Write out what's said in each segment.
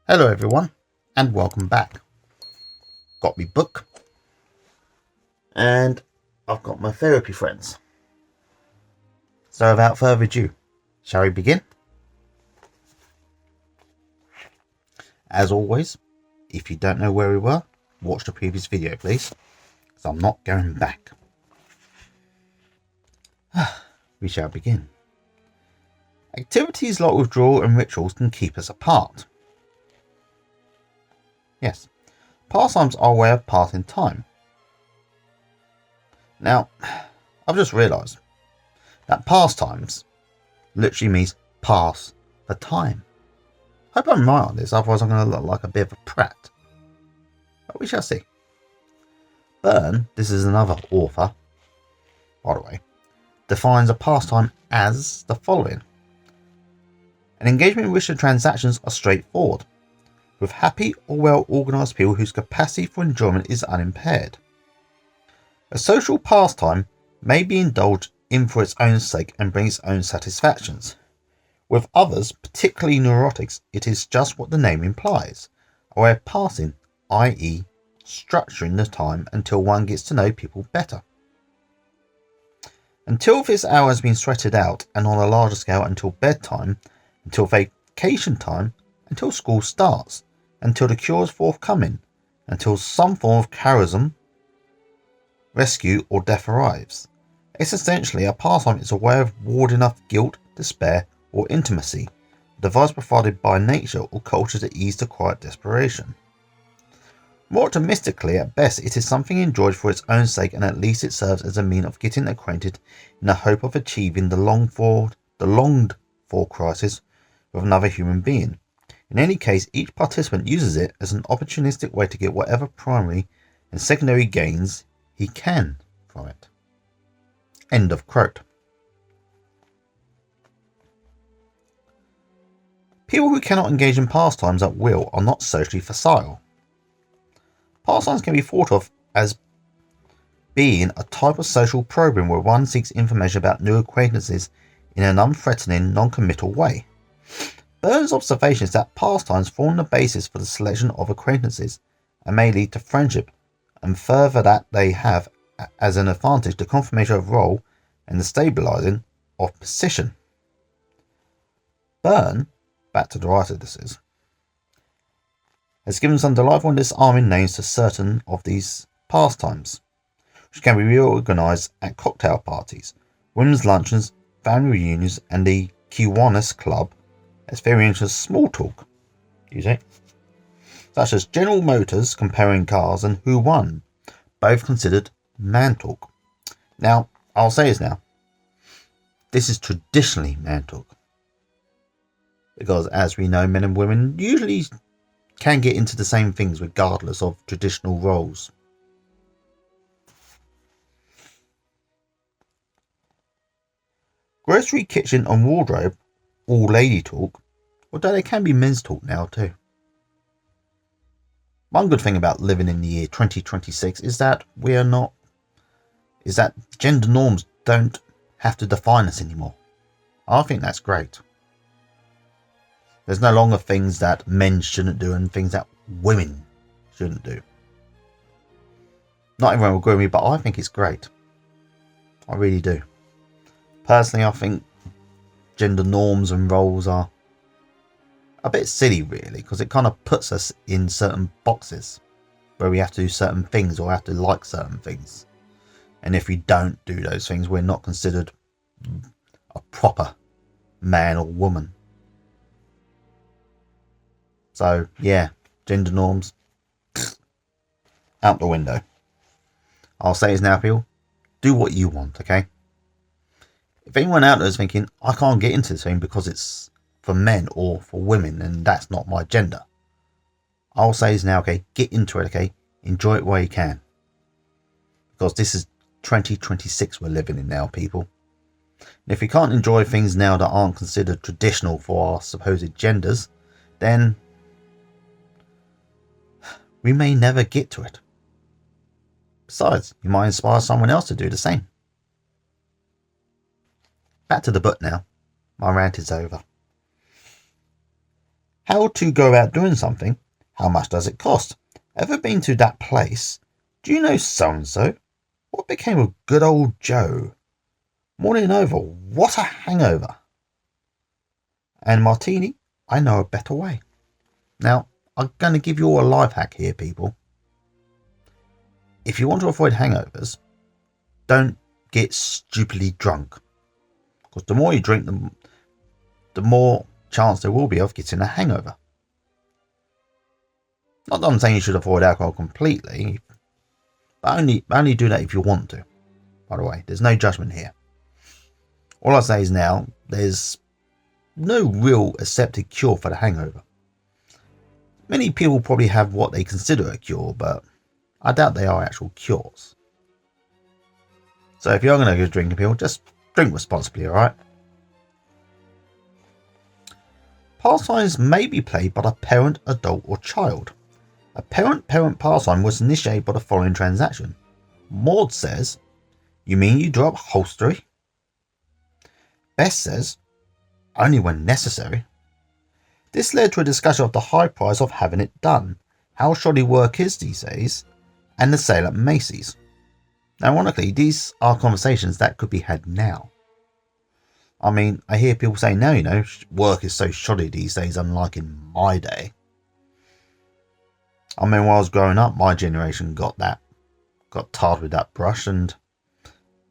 Hello everyone and welcome back. Got me book and I've got my therapy friends. So without further ado, shall we begin? As always, if you don't know where we were, watch the previous video please, because I'm not going back. We shall begin. Activities like withdrawal and rituals can keep us apart. Yes, pastimes are a way of passing time. Now, I've just realised that pastimes literally means pass the time. Hope I'm right on this, otherwise I'm going to look like a bit of a prat. But we shall see. Byrne, this is another author, by the way, defines a pastime as the following. An engagement in which the transactions are straightforward, with happy or well-organised people whose capacity for enjoyment is unimpaired. A social pastime may be indulged in for its own sake and bring its own satisfactions. With others, particularly neurotics, it is just what the name implies, a way of passing, i.e. structuring the time until one gets to know people better. Until this hour has been sweated out, and on a larger scale until bedtime, until vacation time, until school starts, until the cure is forthcoming, until some form of charism, rescue or death arrives. Essentially, a pastime is a way of warding off guilt, despair or intimacy, a device provided by nature or culture to ease the quiet desperation. More optimistically, at best, it is something enjoyed for its own sake, and at least it serves as a means of getting acquainted in the hope of achieving the longed for crisis with another human being. In any case, each participant uses it as an opportunistic way to get whatever primary and secondary gains he can from it. End of quote. People who cannot engage in pastimes at will are not socially facile. Pastimes can be thought of as being a type of social probing where one seeks information about new acquaintances in an unthreatening, non-committal way. Byrne's observation is that pastimes form the basis for the selection of acquaintances and may lead to friendship, and further that they have as an advantage the confirmation of role and the stabilising of position. Byrne, back to the writer this is, has given some delightful and disarming names to certain of these pastimes, which can be reorganised at cocktail parties, women's luncheons, family reunions, and the Kiwanis Club as variations of small talk, such as General Motors comparing cars and who won, both considered man talk. Now, I'll say this now, this is traditionally man talk, because as we know, men and women usually can get into the same things regardless of traditional roles. Grocery, kitchen and wardrobe, all lady talk, although they can be men's talk now too. One good thing about living in the year 2026 is that gender norms don't have to define us anymore. I think that's great. There's no longer things that men shouldn't do and things that women shouldn't do. Not everyone will agree with me, but I think it's great. I really do. Personally, I think gender norms and roles are a bit silly, really, because it kind of puts us in certain boxes where we have to do certain things or have to like certain things. And if we don't do those things, we're not considered a proper man or woman. So, yeah, gender norms, out the window. I'll say this now, people, do what you want, okay? If anyone out there is thinking, I can't get into this thing because it's for men or for women and that's not my gender, I'll say this now, okay? Get into it, okay? Enjoy it while you can. Because this is 2026 we're living in now, people. And if we can't enjoy things now that aren't considered traditional for our supposed genders, then we may never get to it. Besides, you might inspire someone else to do the same. Back to the book now. My rant is over. How to go about doing something? How much does it cost? Ever been to that place? Do you know so-and-so? What became of good old Joe? Morning over, what a hangover. And Martini, I know a better way. Now, I'm going to give you all a life hack here, people. If you want to avoid hangovers, don't get stupidly drunk. Because the more you drink, the more chance there will be of getting a hangover. Not that I'm saying you should avoid alcohol completely, but only do that if you want to. By the way, there's no judgment here. All I say is now, there's no real accepted cure for the hangover. Many people probably have what they consider a cure, but I doubt they are actual cures. So if you're going to go drinking, people, just drink responsibly, alright? Pastimes may be played by a parent, adult, or child. A parent-parent pastime was initiated by the following transaction. Maud says, "You mean you draw up upholstery?" Bess says, "Only when necessary." This led to a discussion of the high price of having it done, how shoddy work is these days, and the sale at Macy's. Now, ironically, these are conversations that could be had now. I mean, I hear people say now, work is so shoddy these days, unlike in my day. I mean, while I was growing up, my generation got tarred with that brush, and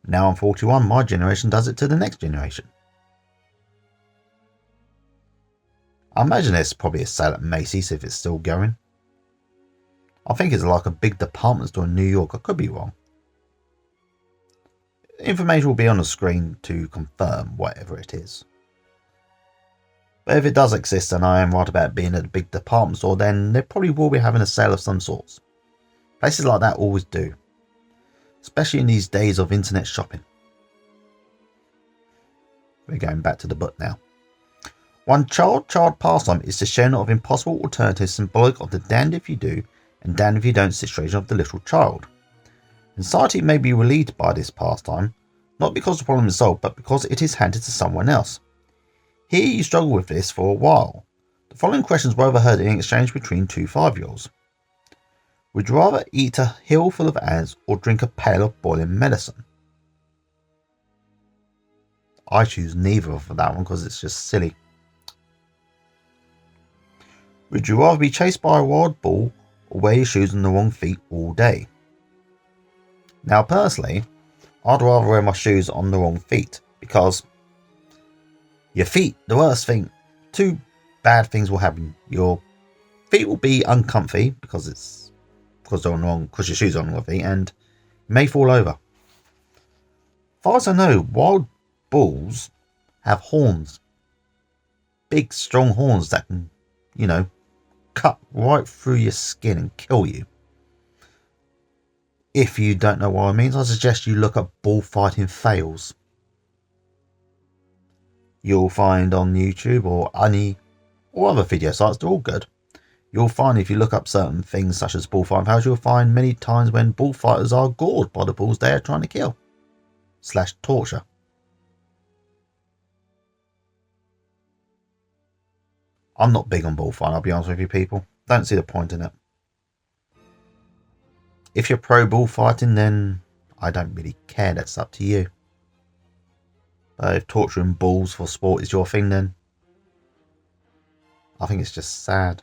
now I'm 41, my generation does it to the next generation. I imagine there's probably a sale at Macy's if it's still going. I think it's like a big department store in New York. I could be wrong. Information will be on the screen to confirm whatever it is. But if it does exist and I am right about being at a big department store, then they probably will be having a sale of some sorts. Places like that always do. Especially in these days of internet shopping. We're going back to the book now. One child pastime is the sharing of impossible alternatives symbolic of the damned if you do and damned if you don't situation of the little child. Anxiety may be relieved by this pastime, not because the problem is solved, but because it is handed to someone else. Here you struggle with this for a while. The following questions were overheard in exchange between two 5-year-olds. Would you rather eat a hill full of ants or drink a pail of boiling medicine? I choose neither for that one because it's just silly. Would you rather be chased by a wild bull or wear your shoes on the wrong feet all day? Now, personally, I'd rather wear my shoes on the wrong feet because your feet, the worst thing, two bad things will happen. Your feet will be uncomfy because your shoes are on the wrong feet, and you may fall over. As far as I know, wild bulls have horns, big strong horns that can, cut right through your skin and kill you. If you don't know what it means, I suggest you look up bullfighting fails. You'll find on YouTube or other video sites, they're all good. You'll find if you look up certain things such as bullfighting fails, you'll find many times when bullfighters are gored by the bulls they are trying to kill / torture. I'm not big on bullfighting, I'll be honest with you people. Don't see the point in it. If you're pro bullfighting, then I don't really care, that's up to you. But if torturing bulls for sport is your thing, then I think it's just sad.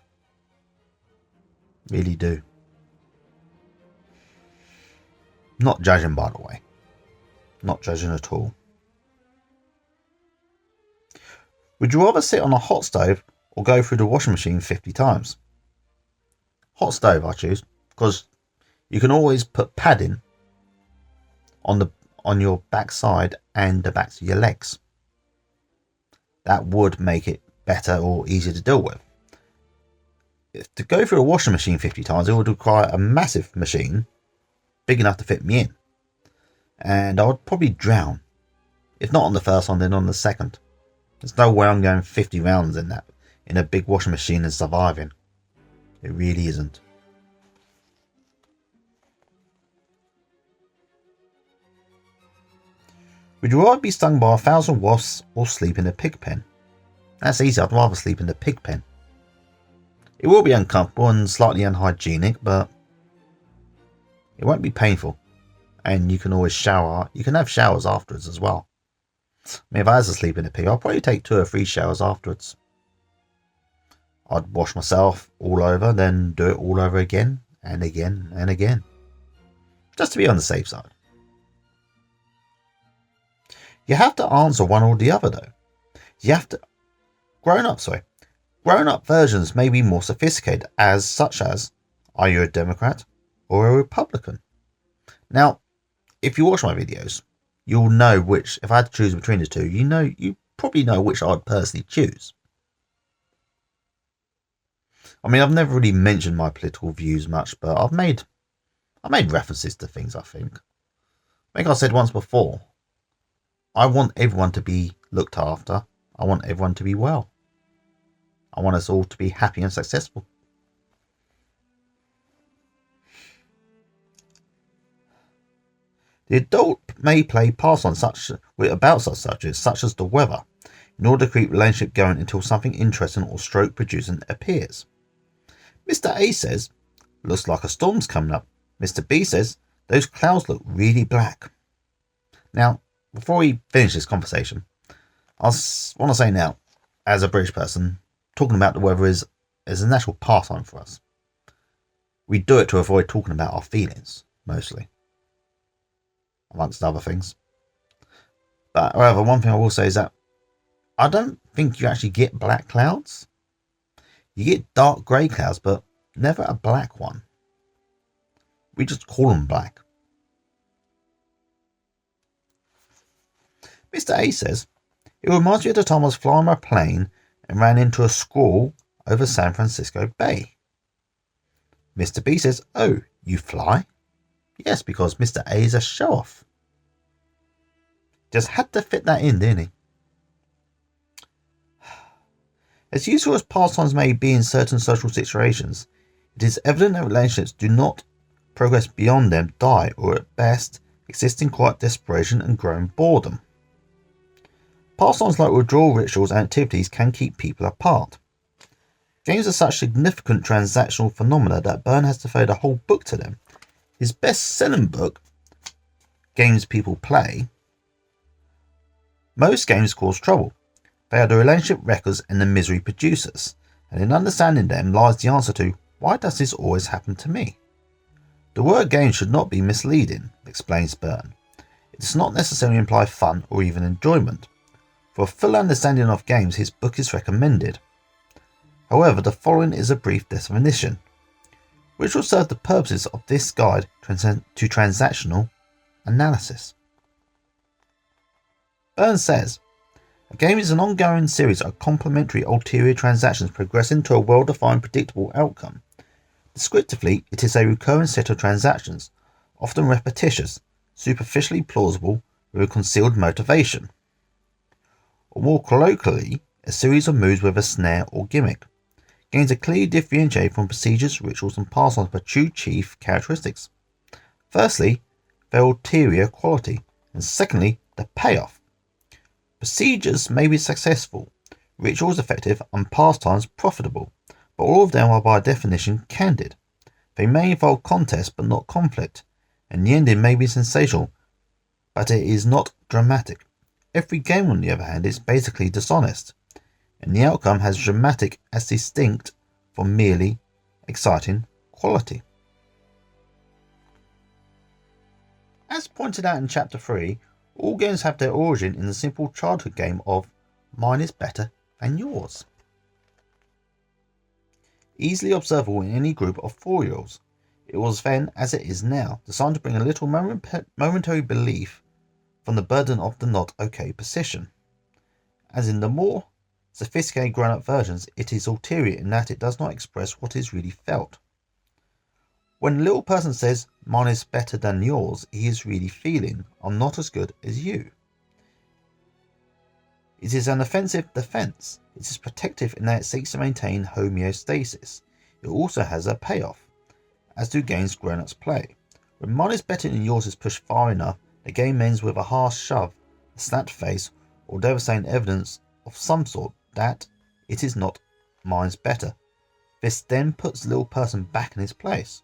Really do. Not judging, by the way. Not judging at all. Would you rather sit on a hot stove or go through the washing machine 50 times? Hot stove I choose, because you can always put padding on your backside and the backs of your legs. That would make it better or easier to deal with. To go through a washing machine 50 times, it would require a massive machine big enough to fit me in. And I would probably drown. If not on the first one, then on the second. There's no way I'm going 50 rounds in a big washing machine and surviving. It really isn't. Would you rather be stung by 1,000 wasps or sleep in a pig pen? That's easy, I'd rather sleep in the pig pen. It will be uncomfortable and slightly unhygienic, but it won't be painful. And you can always shower. You can have showers afterwards as well. I mean, if I was asleep in a pig, I'll probably take 2 or 3 showers afterwards. I'd wash myself all over, then do it all over again and again and again. Just to be on the safe side. You have to answer one or the other though. You have to... Grown-up versions may be more sophisticated, such as, are you a Democrat or a Republican? Now, if you watch my videos, you'll know which, if I had to choose between the two, you probably know which I'd personally choose. I mean, I've never really mentioned my political views much, but I made references to things, I think. Like I said once before, I want everyone to be looked after. I want everyone to be well. I want us all to be happy and successful. The adult may play pastimes about such subjects, such as the weather, in order to keep the relationship going until something interesting or stroke-producing appears. Mr. A says, looks like a storm's coming up. Mr. B says, those clouds look really black. Now, before we finish this conversation, I want to say now, as a British person, talking about the weather is a natural pastime for us. We do it to avoid talking about our feelings, mostly, amongst other things. But however, one thing I will say is that I don't think you actually get black clouds. You get dark grey clouds, but never a black one. We just call them black. Mr. A says, it reminds me of the time I was flying my plane and ran into a squall over San Francisco Bay. Mr. B says, oh, you fly? Yes, because Mr. A is a show-off. Just had to fit that in, didn't he? As useful as pastimes may be in certain social situations, it is evident that relationships do not progress beyond them, die, or at best exist in quiet desperation and growing boredom. Pastimes like withdrawal rituals and activities can keep people apart. Games are such significant transactional phenomena that Byrne has devoted a whole book to them. His best-selling book, Games People Play. Most games cause trouble. They are the relationship wreckers and the misery producers, and in understanding them lies the answer to, why does this always happen to me? The word game should not be misleading, explains Byrne. It does not necessarily imply fun or even enjoyment. For a full understanding of games, his book is recommended. However, the following is a brief definition, which will serve the purposes of this guide to transactional analysis. Byrne says, a game is an ongoing series of complementary ulterior transactions progressing to a well-defined predictable outcome. Descriptively, it is a recurring set of transactions, often repetitious, superficially plausible, with a concealed motivation. Or more colloquially, a series of moves with a snare or gimmick. Games are clearly differentiated from procedures, rituals, and pastimes by two chief characteristics. Firstly, their ulterior quality, and secondly, the payoff. Procedures may be successful, rituals effective, and pastimes profitable, but all of them are by definition candid. They may involve contest but not conflict, and the ending may be sensational, but it is not dramatic. Every game, on the other hand, is basically dishonest, and the outcome has dramatic as distinct from merely exciting quality. As pointed out in Chapter 3, all games have their origin in the simple childhood game of mine is better than yours. Easily observable in any group of 4-year-olds, it was then, as it is now, designed to bring a little momentary relief from the burden of the not okay position. As in the more sophisticated grown-up versions, it is ulterior in that it does not express what is really felt. When a little person says, mine is better than yours, he is really feeling, I'm not as good as you. It is an offensive defense. It is protective in that it seeks to maintain homeostasis. It also has a payoff, as do games grown-ups play. When mine is better than yours is pushed far enough, the game ends with a harsh shove, a slapped face, or devastating evidence of some sort that it is not mine's better, This then puts the little person back in his place.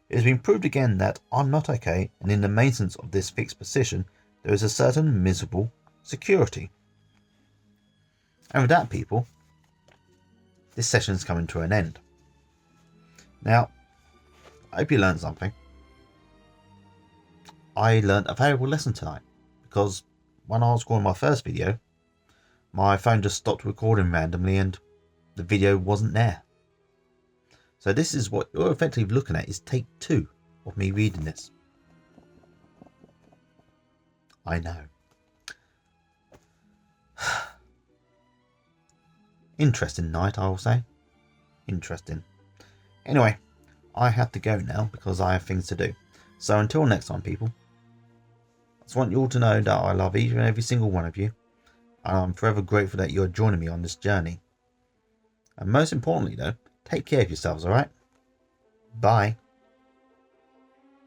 It has been proved again that I'm not okay, and in the maintenance of this fixed position there is a certain miserable security. And with that, people, this session is coming to an end. Now, I hope you learned something. I learned a valuable lesson tonight, because when I was recording my first video, my phone just stopped recording randomly and the video wasn't there. So this is what you're effectively looking at, is take 2 of me reading this. I know. Interesting night, I will say. Interesting. Anyway, I have to go now because I have things to do. So until next time, people, I just want you all to know that I love each and every single one of you. And I'm forever grateful that you're joining me on this journey. And most importantly, though, take care of yourselves, alright? Bye.